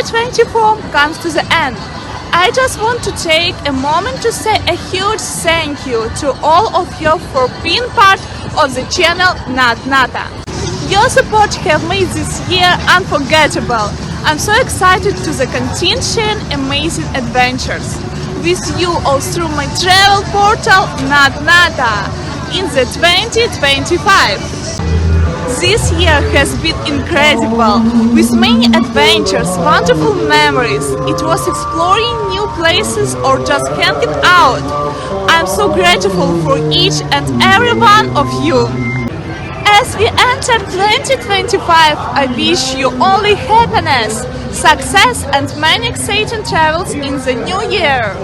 2024 comes to the end. I just want to take a moment to say a huge thank you to all of you for being part of the channel Not Nata. Your support have made this year unforgettable. I'm so excited to continue sharing amazing adventures with you all through my travel portal Not Nata in the 2025. This year has been incredible, with many adventures, wonderful memories. It was exploring new places or just hanging out. I'm so grateful for each and every one of you. As we enter 2025, I wish you only happiness, success and many exciting travels in the new year.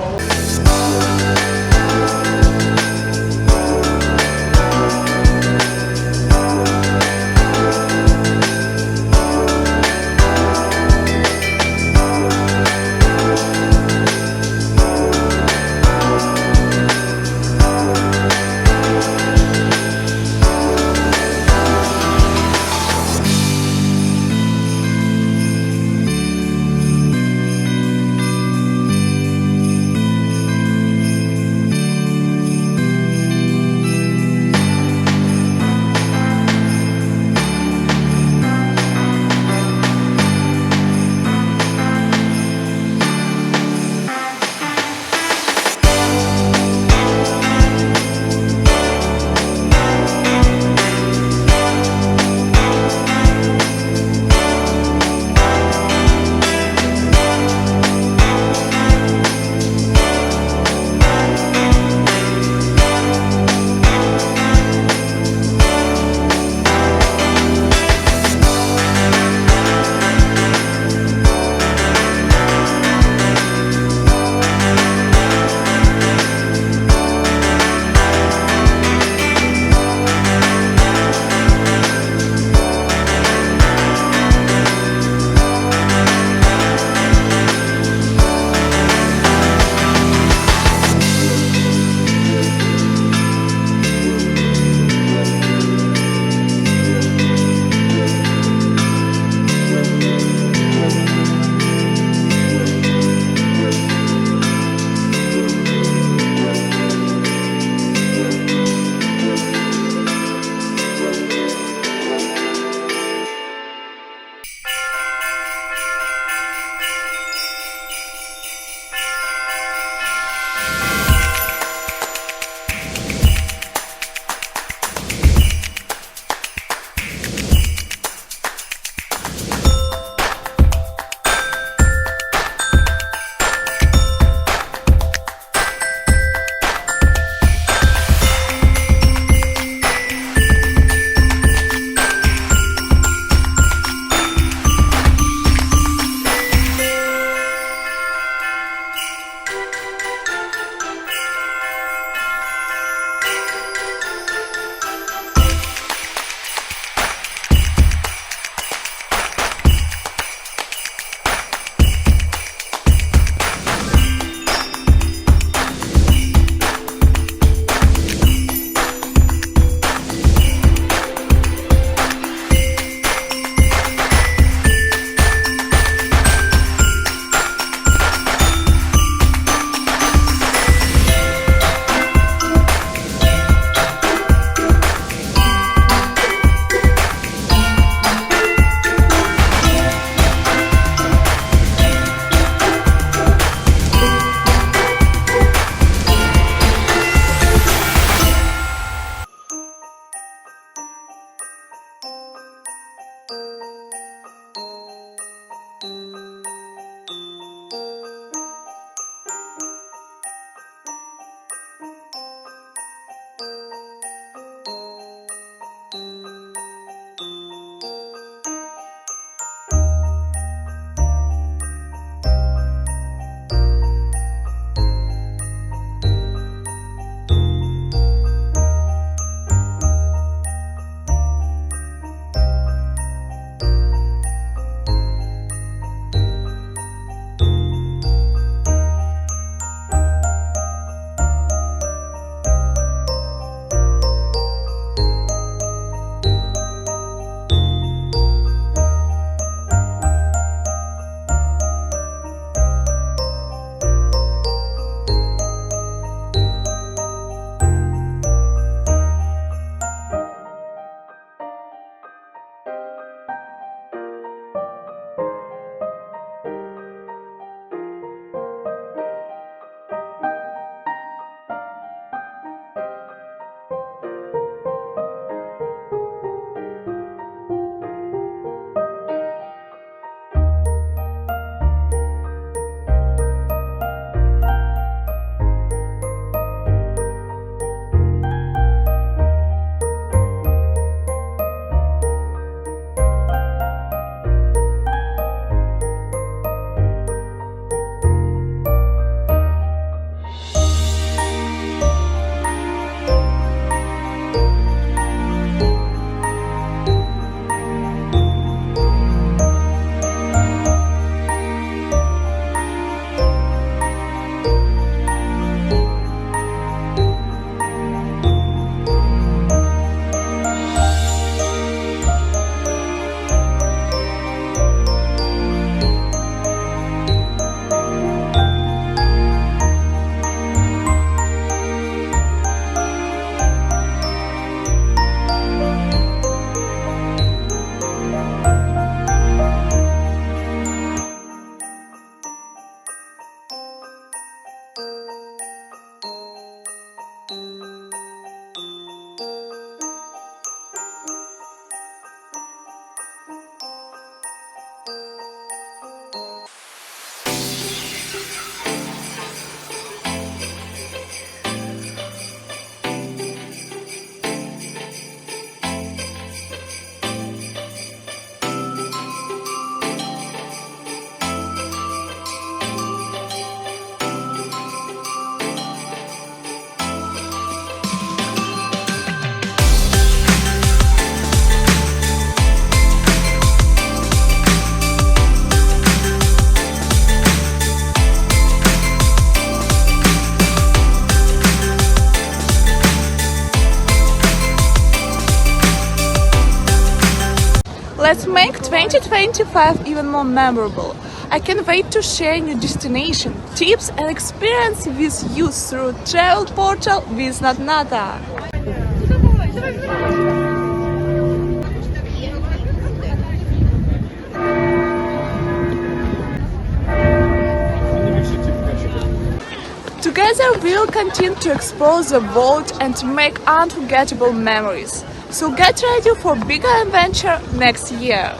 Let's make 2025 even more memorable. I can't wait to share new destination, tips and experience with you through travel portal with Nata. Together we'll continue to explore the world and make unforgettable memories. So get ready for bigger adventure next year.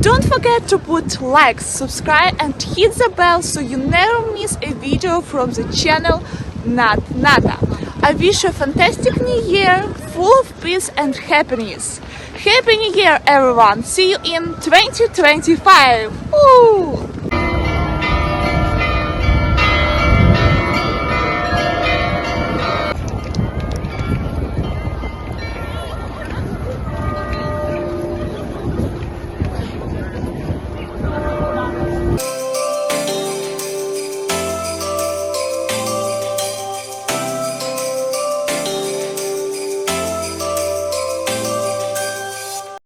Don't forget to put likes, subscribe and hit the bell so you never miss a video from the channel Nata. I wish you a fantastic new year full of peace and happiness. Happy New Year everyone! See you in 2025! Woo!